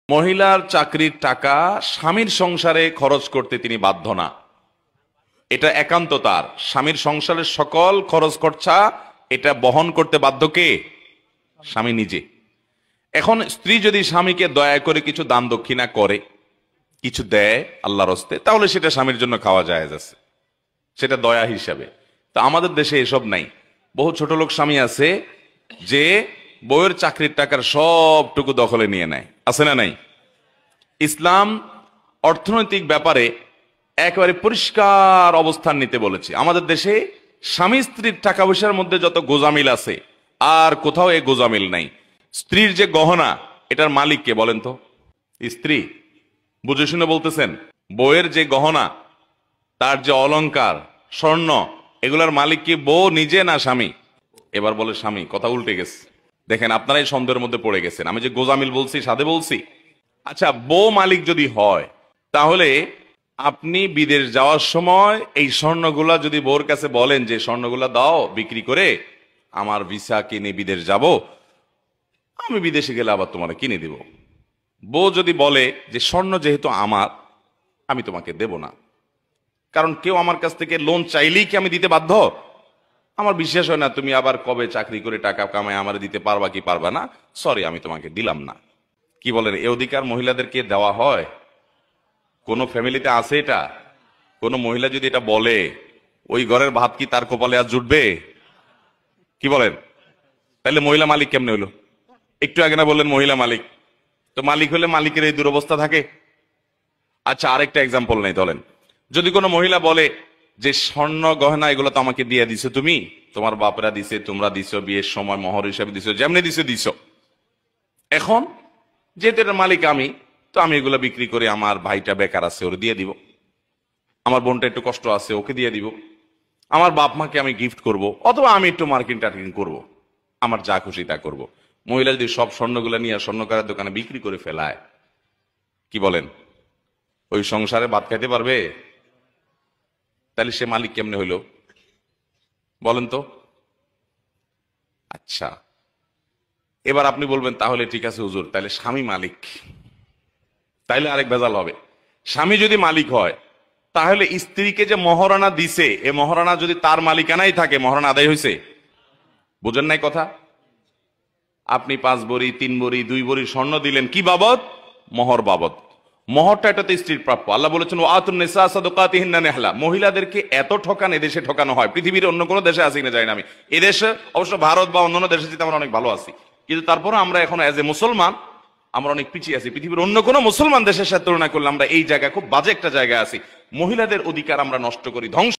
মহিলার চাকরির টাকা স্বামীর সংসারে খরচ করতে তিনি বাধ্য না। এটা একান্ত তার স্বামীর সংসারের সকল খরচ খরচা এটা বহন করতে বাধ্য কে? স্বামী নিজে। এখন স্ত্রী যদি স্বামীকে দয়া করে কিছু দান দক্ষিণা করে, কিছু দেয় আল্লাহর হস্তে, তাহলে সেটা স্বামীর জন্য খাওয়া জায়েজ আছে, সেটা দয়া হিসাবে। তা আমাদের দেশে এসব নাই। বহু ছোট লোক স্বামী আছে যে বউয়ের চাকরির টাকার সবটুকু দখলে নিয়ে নেয়, আছে না নাই? ইসলাম অর্থনৈতিক ব্যাপারে একেবারে পরিষ্কার অবস্থান নিতে বলেছে। আমাদের দেশে স্বামী স্ত্রীর টাকা পয়সার মধ্যে যত গোজামিল আছে আর কোথাও এই গোজামিল নাই। স্ত্রীর যে গহনা এটার মালিক কে বলেন তো? স্ত্রী। বুঝে শুনে বলতেছেন? বউয়ের যে গহনা, তার যে অলংকার, স্বর্ণ, এগুলার মালিক কি বউ নিজে না স্বামী? এবার বলে স্বামী। কথা উল্টে গেছে। দেখেন, আপনারাই সন্দেহের মধ্যে পড়ে গেছেন। আমি যে গোজামিল বলছি সাদে বলছি? আচ্ছা, বউ মালিক যদি হয়, তাহলে আপনি বিদেশ যাওয়ার সময় এই স্বর্ণগুলা যদি বউর কাছে বলেন যে স্বর্ণগুলা দাও বিক্রি করে, আমার ভিসা কিনে বিদেশ যাব, আমি বিদেশে গেলে আবার তোমার কিনে দিব। বউ যদি বলে যে স্বর্ণ যেহেতু আমার, আমি তোমাকে দেব না, কারণ কেউ আমার কাছ থেকে লোন চাইলেই কি আমি দিতে বাধ্য? আমার বিশ্বাস হয় না তুমি আবার কবে চাকরি করে টাকা কামায় আমার দিতে পারবা কি পারবা না, সরি আমি তোমাকে দিলাম না। কি বলেন, এ অধিকার মহিলাদেরকে দেওয়া হয়? কোন ফ্যামিলিতে আছে এটা? কোন মহিলা যদি এটা বলে, ওই ঘরের ভাত কি তার কপালে আর জুটবে? কি বলেন? তাহলে মহিলা মালিক কেমনে হইলো? একটু আগে না বললেন মহিলা মালিক? তো মালিক হলে মালিকের এই দুরবস্থা থাকে? আচ্ছা, আরেকটা এক্সাম্পল নেই ধরেন, যদি কোনো মহিলা বলে যে স্বর্ণ গহনা এগুলো তো আমাকে দিয়ে দিছো তুমি, তোমার বাপরা দিছে, তোমরা দিছো, বিয়ের সময় মোহর হিসাবে দিছো, যেমনি দিছো দিছো, এখন যেহেতু এটার মালিক আমি, তো আমি এগুলো বিক্রি করে আমার ভাইটা বেকার আছে ওরে দিয়ে দিব, আমার বোনটা একটু কষ্ট আছে ওকে দিয়ে দিব, আমার বাপ মাকে আমি গিফট করব, অথবা আমি একটু মার্কেটিং টার্কেটিং করবো, আমার যা খুশি তা করব। মহিলা যদি সব স্বর্ণগুলো নিয়ে স্বর্ণকারের দোকানে বিক্রি করে ফেলায়, কি বলেন, ওই সংসারে ভাত খাইতে পারবে? তাহলে সে মালিক কেমনে হইল বলেন তো? আচ্ছা, এবার আপনি বলবেন তাহলে ঠিক আছে হুজুর, তাহলে স্বামী মালিক। তাইলে আরেক ভেজাল হবে। স্বামী যদি মালিক হয়, তাহলে স্ত্রীকে যে মহারণা দিছে, এ মহারণা যদি তার মালিকানাই থাকে, মহারণা আদায় হয়েছে? বুঝেন নাই কথা? আপনি 5 ভরি 3 ভরি 2 ভরি স্বর্ণ দিলেন, কি বাবদ? মোহর বাবদ। মোহরটা এটা তো স্ত্রীর প্রাপ্য। আল্লাহ বলেছেন ওয়াতুন নিসা সাদাকাতিহিন্না নিহলা। মহিলাদেরকে এত ঠকান এদেশে ঠকানো হয়, পৃথিবীর অন্য কোনো দেশে আছে কিনা জানি না আমি। এদেশে অবশ্য ভারত বা অন্যান্য দেশে যেতে আমরা অনেক ভালো আছি, কিন্তু তারপরে আমরা এখন এজ এ মুসলমান আমরা অনেক পিছিয়ে আছি। পৃথিবীর অন্য কোনো মুসলমান দেশের সাথে তুলনা করলে আমরা এই জায়গায় খুব বাজে একটা জায়গায় আছি। মহিলাদের অধিকার আমরা নষ্ট করি, ধ্বংস